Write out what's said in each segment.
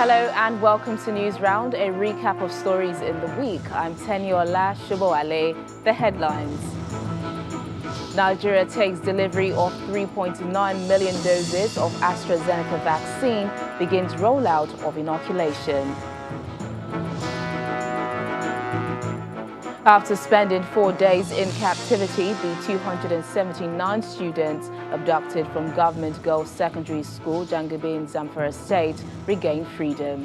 Hello and welcome to News Round, a recap of stories in the week. I'm Teniola Shoboale. The headlines. Nigeria takes delivery of 3.9 million doses of AstraZeneca vaccine, begins rollout of inoculation. After spending 4 days in captivity, the 279 students abducted from Government Girls Secondary School, Jangabe in Zamfara State, regained freedom.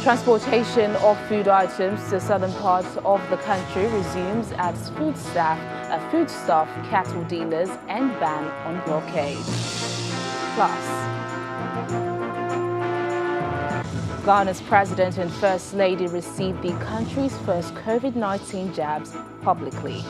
Transportation of food items to southern parts of the country resumes as foodstuff cattle dealers end ban on blockade. Plus, Ghana's President and First Lady received the country's first COVID-19 jabs publicly.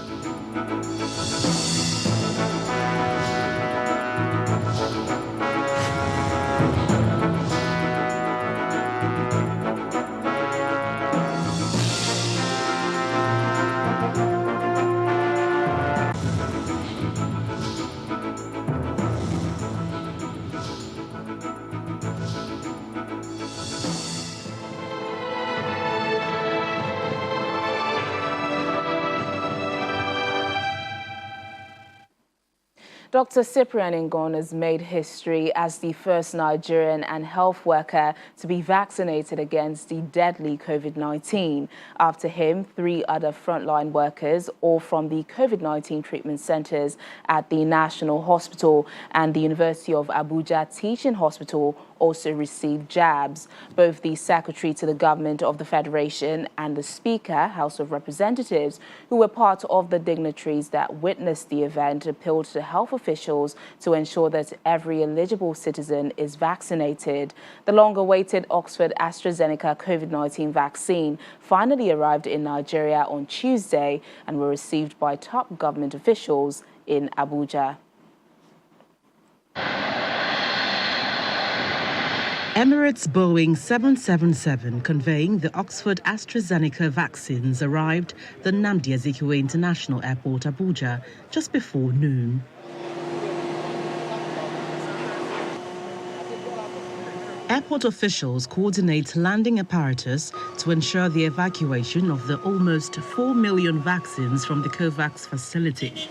Dr. Cyprian Ngon has made history as the first Nigerian and health worker to be vaccinated against the deadly COVID-19. After him, 3 other frontline workers, all from the COVID-19 treatment centers at the National Hospital and the University of Abuja Teaching Hospital, also received jabs. Both the Secretary to the Government of the Federation and the Speaker, House of Representatives, who were part of the dignitaries that witnessed the event, appealed to health officials to ensure that every eligible citizen is vaccinated. The long-awaited Oxford AstraZeneca COVID-19 vaccine finally arrived in Nigeria on Tuesday and were received by top government officials in Abuja. Emirates Boeing 777 conveying the Oxford AstraZeneca vaccines arrived the Nnamdi Azikiwe International Airport, Abuja, just before noon. Airport officials coordinate landing apparatus to ensure the evacuation of the almost 4 million vaccines from the COVAX facility.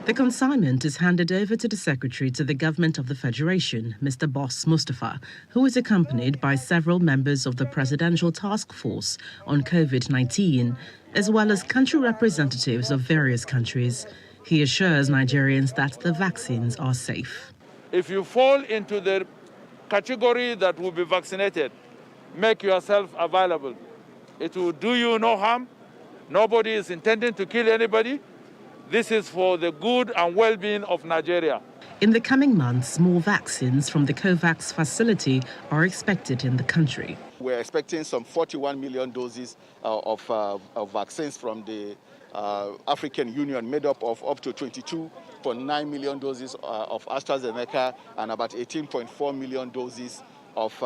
The consignment is handed over to the Secretary to the Government of the Federation, Mr. Boss Mustafa, who is accompanied by several members of the Presidential Task Force on COVID-19, as well as country representatives of various countries. He assures Nigerians that the vaccines are safe. If you fall into the category that will be vaccinated, make yourself available. It will do you no harm. Nobody is intending to kill anybody. This is for the good and well-being of Nigeria. In the coming months, more vaccines from the COVAX facility are expected in the country. We're expecting some 41 million doses of vaccines from the African Union, made up to 22.9 million doses of AstraZeneca and about 18.4 million doses of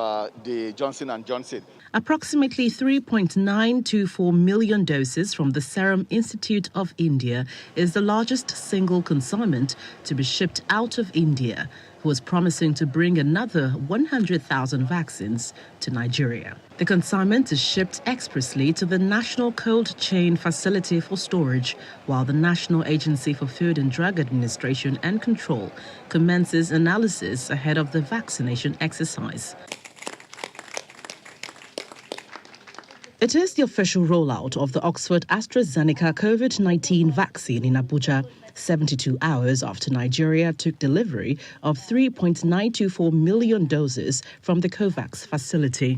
the Johnson & Johnson. Approximately 3.924 million doses from the Serum Institute of India is the largest single consignment to be shipped out of India, who was promising to bring another 100,000 vaccines to Nigeria. The consignment is shipped expressly to the National Cold Chain Facility for storage, while the National Agency for Food and Drug Administration and Control commences analysis ahead of the vaccination exercise. It is the official rollout of the Oxford AstraZeneca COVID-19 vaccine in Abuja, 72 hours after Nigeria took delivery of 3.924 million doses from the COVAX facility.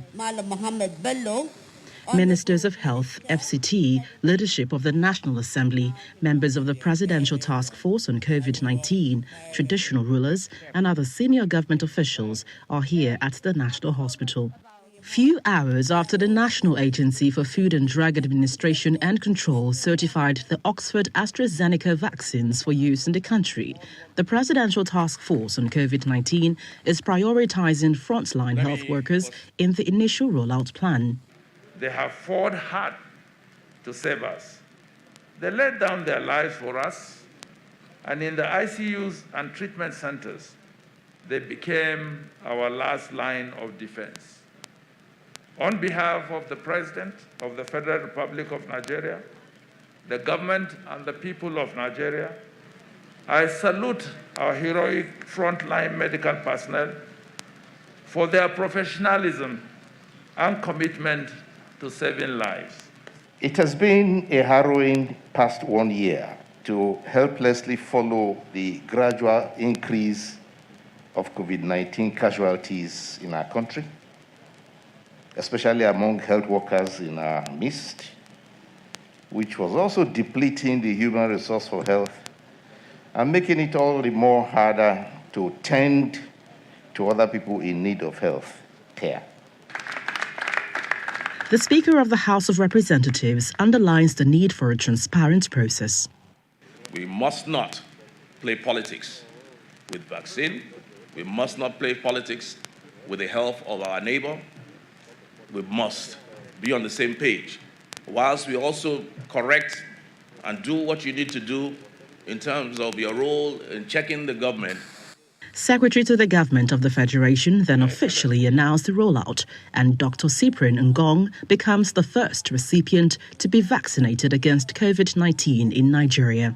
Ministers of Health, FCT, leadership of the National Assembly, members of the Presidential Task Force on COVID-19, traditional rulers, and other senior government officials are here at the National Hospital. Few hours after the National Agency for Food and Drug Administration and Control certified the Oxford AstraZeneca vaccines for use in the country, the Presidential Task Force on COVID-19 is prioritizing frontline health workers in the initial rollout plan. They have fought hard to save us. They laid down their lives for us, and in the ICUs and treatment centers, they became our last line of defense. On behalf of the President of the Federal Republic of Nigeria, the government and the people of Nigeria, I salute our heroic frontline medical personnel for their professionalism and commitment to saving lives. It has been a harrowing past 1 year to helplessly follow the gradual increase of COVID-19 casualties in our country, especially among health workers in our midst, which was also depleting the human resource for health and making it all the more harder to tend to other people in need of health care. The Speaker of the House of Representatives underlines the need for a transparent process. We must not play politics with vaccine. We must not play politics with the health of our neighbor. We must be on the same page, whilst we also correct and do what you need to do in terms of your role in checking the government. Secretary to the Government of the Federation then officially announced the rollout, and Dr. Cyprian Ngong becomes the first recipient to be vaccinated against COVID-19 in Nigeria.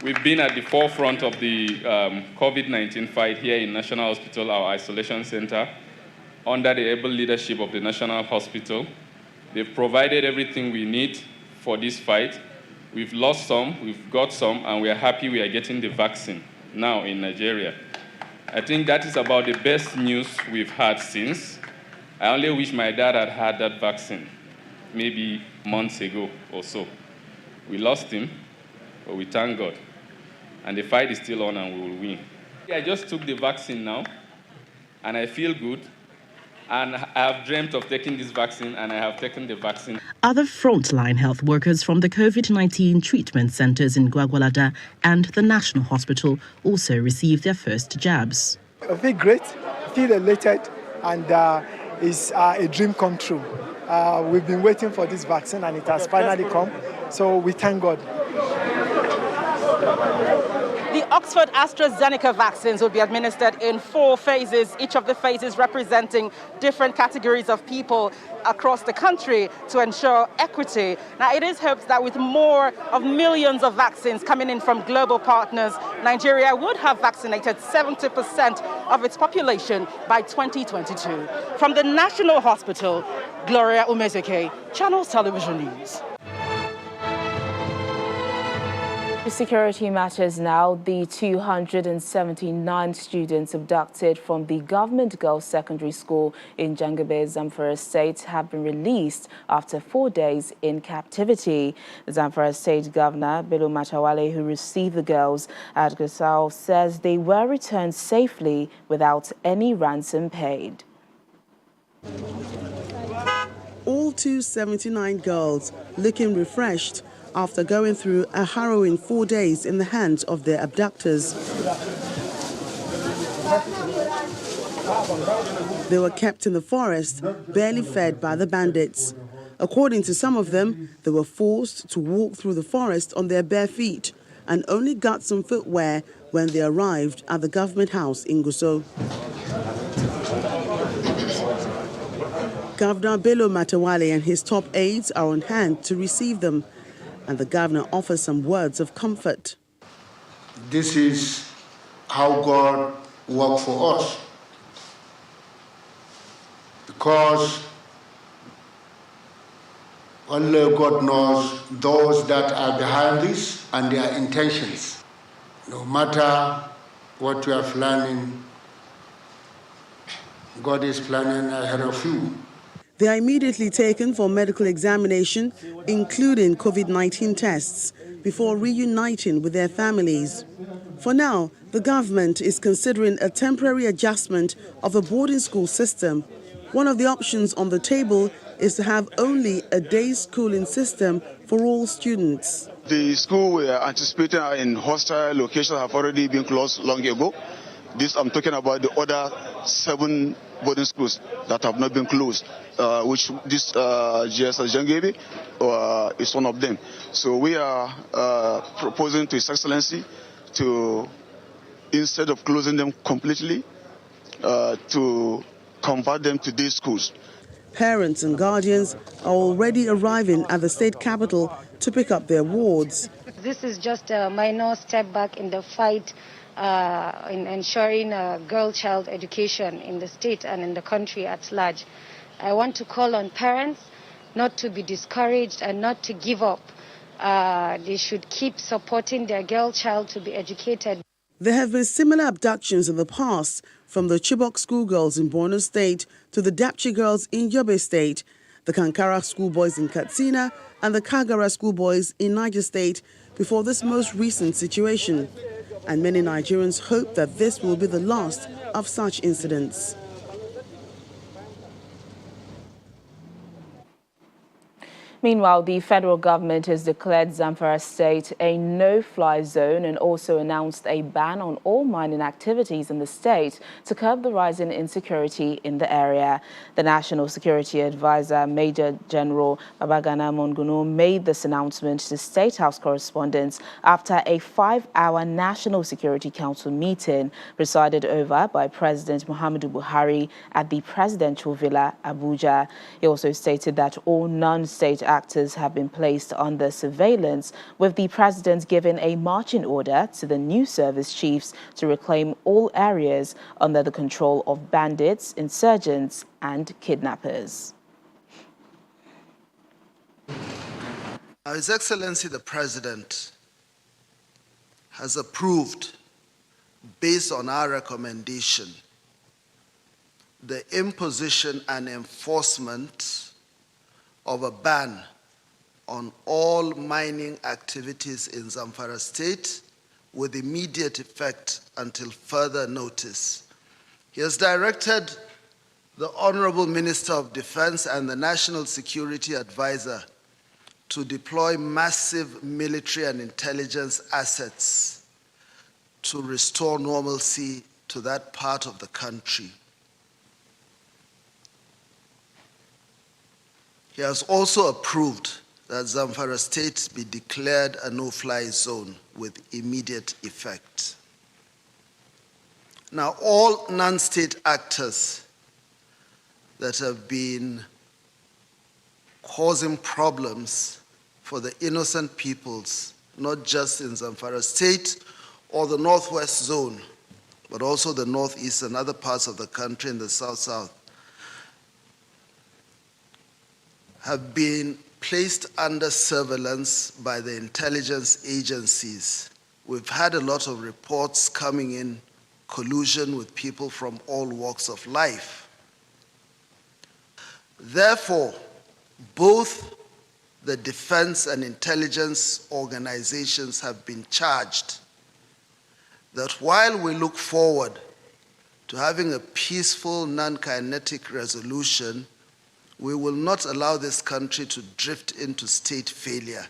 We've been at the forefront of the COVID-19 fight here in National Hospital, our isolation center, under the able leadership of the National Hospital. They've provided everything we need for this fight. We've lost some, we've got some, and we are happy we are getting the vaccine now in Nigeria. I think that is about the best news we've had since. I only wish my dad had had that vaccine maybe months ago or so. We lost him, but we thank God. And the fight is still on and we will win. I just took the vaccine now, and I feel good. And I have dreamt of taking this vaccine, and I have taken the vaccine. Other frontline health workers from the COVID-19 treatment centers in Gwagwalada and the National Hospital also received their first jabs. I feel great, I feel elated, and it's a dream come true. We've been waiting for this vaccine, and it has finally come, so we thank God. The Oxford AstraZeneca vaccines will be administered in 4 phases, each of the phases representing different categories of people across the country to ensure equity. Now, it is hoped that with more of millions of vaccines coming in from global partners, Nigeria would have vaccinated 70% of its population by 2022. From the National Hospital, Gloria Umezeke, Channels Television News. Security matters now. The 279 students abducted from the government girls' secondary school in Jangabe, Zamfara State have been released after 4 days in captivity. The Zamfara State Governor, Bello Matawalle, who received the girls at Gusau, says they were returned safely without any ransom paid. All 279 girls looking refreshed after going through a harrowing 4 days in the hands of their abductors. They were kept in the forest, barely fed by the bandits. According to some of them, they were forced to walk through the forest on their bare feet and only got some footwear when they arrived at the government house in Gusau. Governor Bello Matawalle and his top aides are on hand to receive them, and the governor offers some words of comfort. This is how God worked for us, because only God knows those that are behind this and their intentions. No matter what you are planning, God is planning ahead of you. They are immediately taken for medical examination, including COVID-19 tests, before reuniting with their families. For now, the government is considering a temporary adjustment of the boarding school system, One of the options on the table is to have only a day schooling system for all students. The school we are anticipating in hostile locations have already been closed long ago. I'm talking about the other 7 boarding schools that have not been closed, which this GSS Jangebe is one of them. So we are proposing to His Excellency to, instead of closing them completely, to convert them to day schools. Parents and guardians are already arriving at the state capital to pick up their wards. This is just a minor step back in the fight in ensuring girl-child education in the state and in the country at large. I want to call on parents not to be discouraged and not to give up. They should keep supporting their girl child to be educated. There have been similar abductions in the past, from the Chibok schoolgirls in Borno State to the Dapchi girls in Yobe State, the Kankara schoolboys in Katsina and the Kagara schoolboys in Niger State before this most recent situation. And many Nigerians hope that this will be the last of such incidents. Meanwhile, the federal government has declared Zamfara state a no-fly zone and also announced a ban on all mining activities in the state to curb the rising insecurity in the area. The National Security Advisor, Major General Babagana Monguno, made this announcement to State House correspondents after a 5-hour National Security Council meeting presided over by President Muhammadu Buhari at the Presidential Villa, Abuja. He also stated that all non-state actors have been placed under surveillance, with the president giving a marching order to the new service chiefs to reclaim all areas under the control of bandits, insurgents, and kidnappers. His Excellency the President has approved, based on our recommendation, the imposition and enforcement of a ban on all mining activities in Zamfara State with immediate effect until further notice. He has directed the Honorable Minister of Defense and the National Security Advisor to deploy massive military and intelligence assets to restore normalcy to that part of the country. He has also approved that Zamfara State be declared a no-fly zone with immediate effect. Now, all non-state actors that have been causing problems for the innocent peoples, not just in Zamfara State or the Northwest Zone, but also the Northeast and other parts of the country in the South-South, have been placed under surveillance by the intelligence agencies. We've had a lot of reports coming in, collusion with people from all walks of life. Therefore, both the defense and intelligence organizations have been charged that while we look forward to having a peaceful, non-kinetic resolution, we will not allow this country to drift into state failure.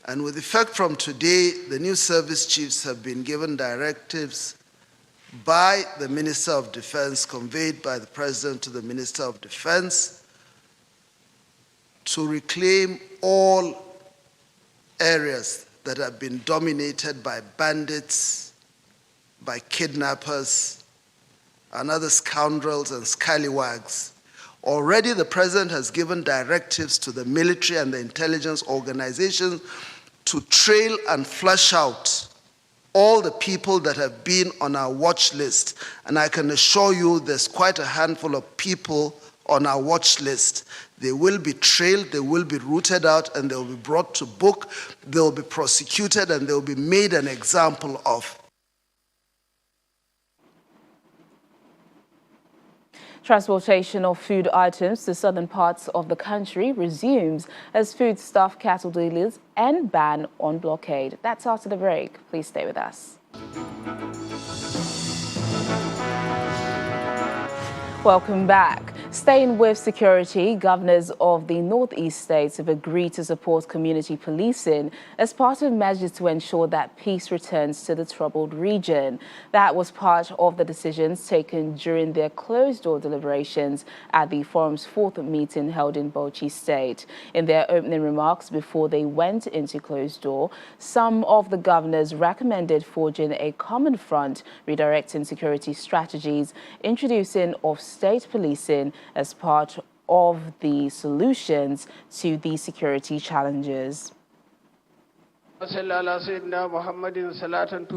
And with effect from today, the new service chiefs have been given directives by the Minister of Defense, conveyed by the President to the Minister of Defense, to reclaim all areas that have been dominated by bandits, by kidnappers, and other scoundrels and scallywags. Already the President has given directives to the military and the intelligence organizations to trail and flush out all the people that have been on our watch list. And I can assure you there's quite a handful of people on our watch list. They will be trailed, they will be rooted out, and they will be brought to book, they will be prosecuted, and they will be made an example of. Transportation of food items to southern parts of the country resumes as foodstuff cattle dealers end ban on blockade. That's after the break. Please stay with us. Welcome back. Staying with security, governors of the northeast states have agreed to support community policing as part of measures to ensure that peace returns to the troubled region. That was part of the decisions taken during their closed-door deliberations at the forum's fourth meeting held in Bauchi State. In their opening remarks before they went into closed door, some of the governors recommended forging a common front, redirecting security strategies, introducing state policing as part of the solutions to the security challenges.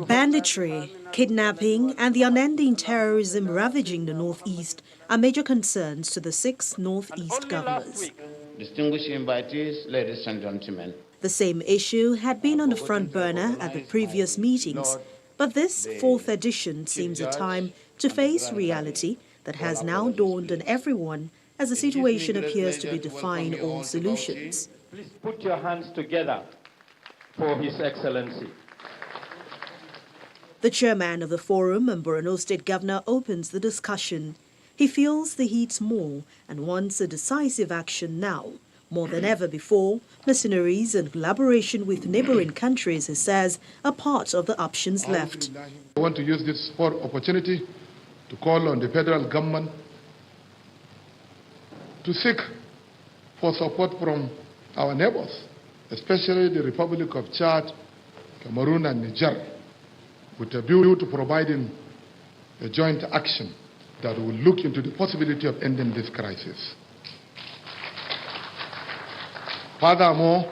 Banditry, kidnapping and the unending terrorism ravaging the northeast are major concerns to the 6 northeast governors. Distinguished invitees, ladies and gentlemen. The same issue had been on the front burner at the previous meetings, but this 4th edition seems a time to face reality that has now dawned on everyone as the situation appears to be defying all solutions. Please put your hands together for His Excellency. The chairman of the forum and Borno State Governor opens the discussion. He feels the heat's more and wants a decisive action now. More than ever before, mercenaries and collaboration with neighboring countries, he says, are part of the options left. I want to use this opportunity to call on the federal government to seek for support from our neighbors, especially the Republic of Chad, Cameroon and Niger, with a view to providing a joint action that will look into the possibility of ending this crisis. Furthermore,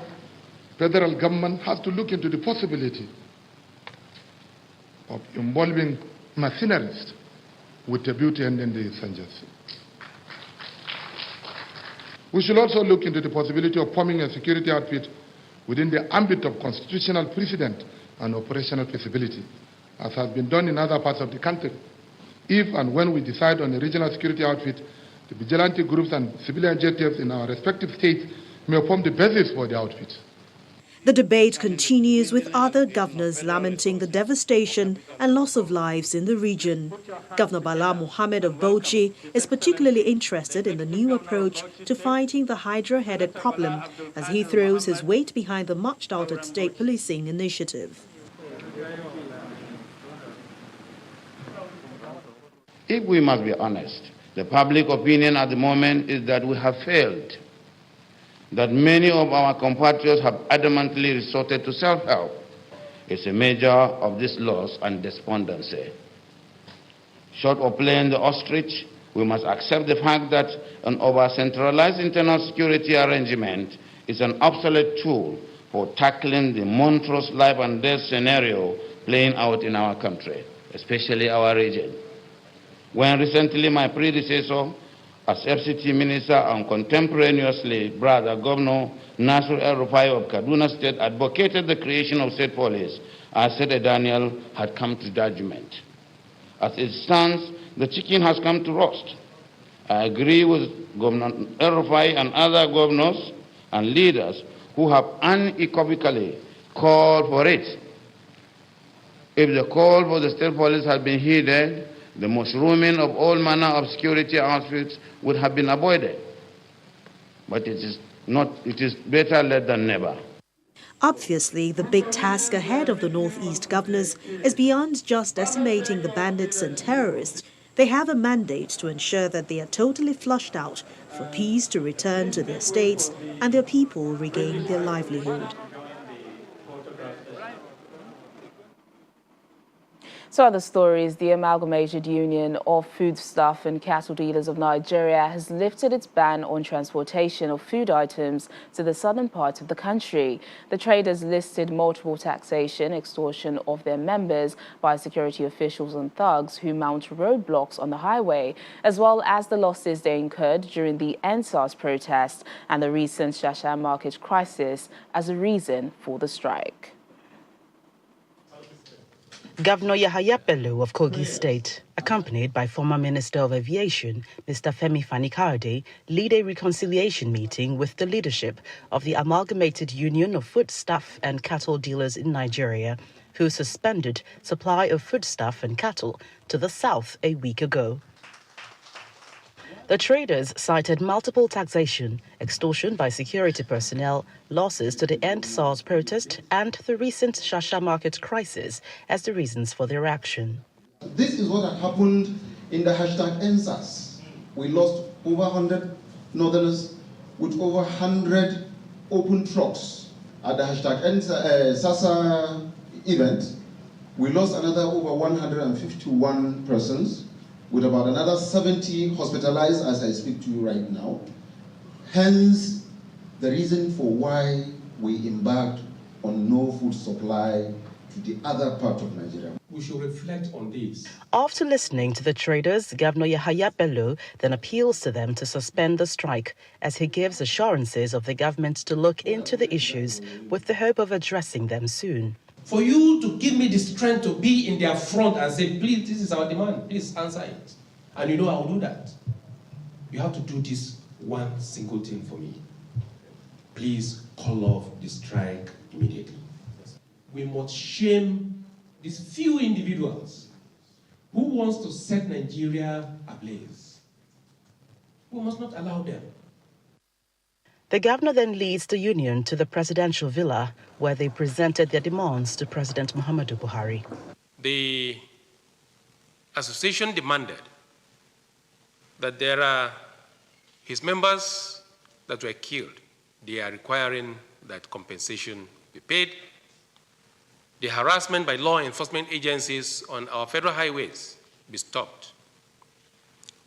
federal government has to look into the possibility of involving mercenaries with a view to ending the insurgency. We should also look into the possibility of forming a security outfit within the ambit of constitutional precedent and operational feasibility, as has been done in other parts of the country. If and when we decide on a regional security outfit, the vigilante groups and civilian JTFs in our respective states may form the basis for the outfit. The debate continues with other governors lamenting the devastation and loss of lives in the region. Governor Bala Mohammed of Bauchi is particularly interested in the new approach to fighting the hydra-headed problem as he throws his weight behind the much-touted state policing initiative. If we must be honest, the public opinion at the moment is that we have failed, that many of our compatriots have adamantly resorted to self-help. It's a measure of this loss and despondency. Short of playing the ostrich, we must accept the fact that an over-centralized internal security arrangement is an obsolete tool for tackling the monstrous life and death scenario playing out in our country, especially our region. When recently my predecessor as FCT Minister and contemporaneously brother Governor Nasir El-Rufai of Kaduna State advocated the creation of state police, I said Daniel had come to judgment. As it stands, the chicken has come to roast. I agree with Governor El-Rufai and other governors and leaders who have unequivocally called for it. If the call for the state police had been heeded, the mushrooming of all manner of security outfits would have been avoided. But it is better late than never. Obviously, the big task ahead of the Northeast governors is beyond just decimating the bandits and terrorists. They have a mandate to ensure that they are totally flushed out for peace to return to their states and their people regain their livelihood. So other stories, the Amalgamated Union of Foodstuff and Cattle Dealers of Nigeria has lifted its ban on transportation of food items to the southern part of the country. The trade has listed multiple taxation, extortion of their members by security officials and thugs who mount roadblocks on the highway, as well as the losses they incurred during the NSAS protest and the recent Shasha market crisis as a reason for the strike. Governor Yahaya Bello of Kogi State, accompanied by former Minister of Aviation, Mr. Femi Fani-Kayode, lead a reconciliation meeting with the leadership of the Amalgamated Union of Foodstuff and Cattle Dealers in Nigeria, who suspended supply of foodstuff and cattle to the south a week ago. The traders cited multiple taxation, extortion by security personnel, losses to the End SARS protest, and the recent Shasha market crisis as the reasons for their action. This is what had happened in the #EndSARS. We lost over 100 northerners with over 100 open trucks at the #EndSARS event. We lost another over 151 persons, with about another 70 hospitalized as I speak to you right now. Hence, the reason for why we embarked on no food supply to the other part of Nigeria. We should reflect on this. After listening to the traders, Governor Yahaya Bello then appeals to them to suspend the strike as he gives assurances of the government to look into the issues with the hope of addressing them soon. For you to give me the strength to be in their front and say, please, this is our demand, please answer it. And you know I'll do that. You have to do this one single thing for me. Please call off the strike immediately. We must shame these few individuals who wants to set Nigeria ablaze. We must not allow them. The governor then leads the union to the presidential villa, where they presented their demands to President Muhammadu Buhari. The association demanded that there are his members that were killed. They are requiring that compensation be paid. The harassment by law enforcement agencies on our federal highways be stopped.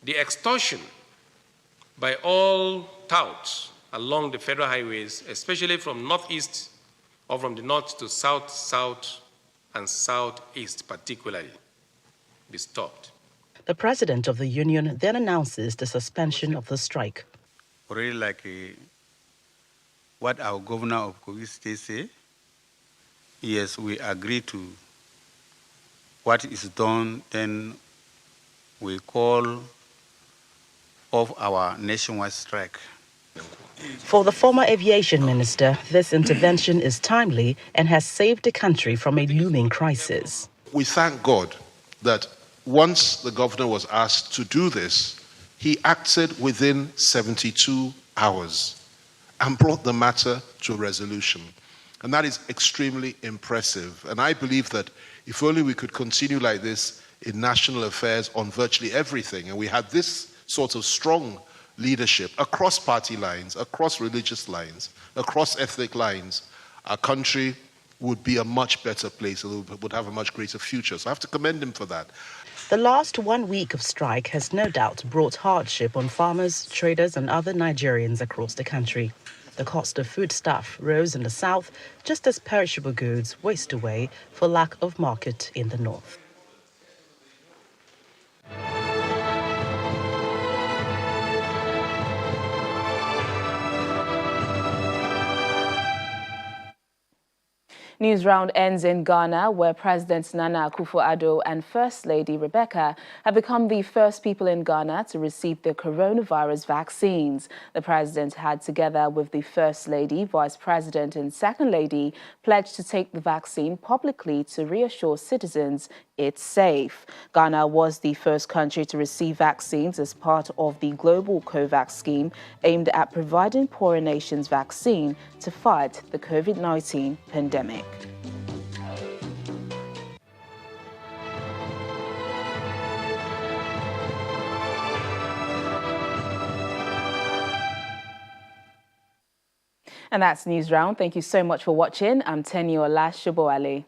The extortion by all touts along the federal highways, especially from northeast or from the north to south, south, and southeast particularly, be stopped. The president of the union then announces the suspension of the strike. Already like what our governor of Kogi State say, yes, we agree to what is done, then we call off our nationwide strike. For the former aviation minister, this intervention is timely and has saved the country from a looming crisis. We thank God that once the governor was asked to do this, he acted within 72 hours and brought the matter to a resolution. And that is extremely impressive. And I believe that if only we could continue like this in national affairs on virtually everything, and we had this sort of strong leadership across party lines, across religious lines, across ethnic lines, our country would be a much better place, it would have a much greater future. So I have to commend him for that. The last 1 week of strike has no doubt brought hardship on farmers, traders, and other Nigerians across the country. The cost of foodstuff rose in the south, just as perishable goods waste away for lack of market in the north. News round ends in Ghana, where President Nana Akufo-Addo and First Lady Rebecca have become the first people in Ghana to receive the coronavirus vaccines. The president had, together with the First Lady, Vice President and Second Lady, pledged to take the vaccine publicly to reassure citizens it's safe. Ghana was the first country to receive vaccines as part of the global COVAX scheme aimed at providing poorer nations vaccine to fight the COVID-19 pandemic. And that's News Round. Thank you so much for watching. I'm Teniola Shoboale.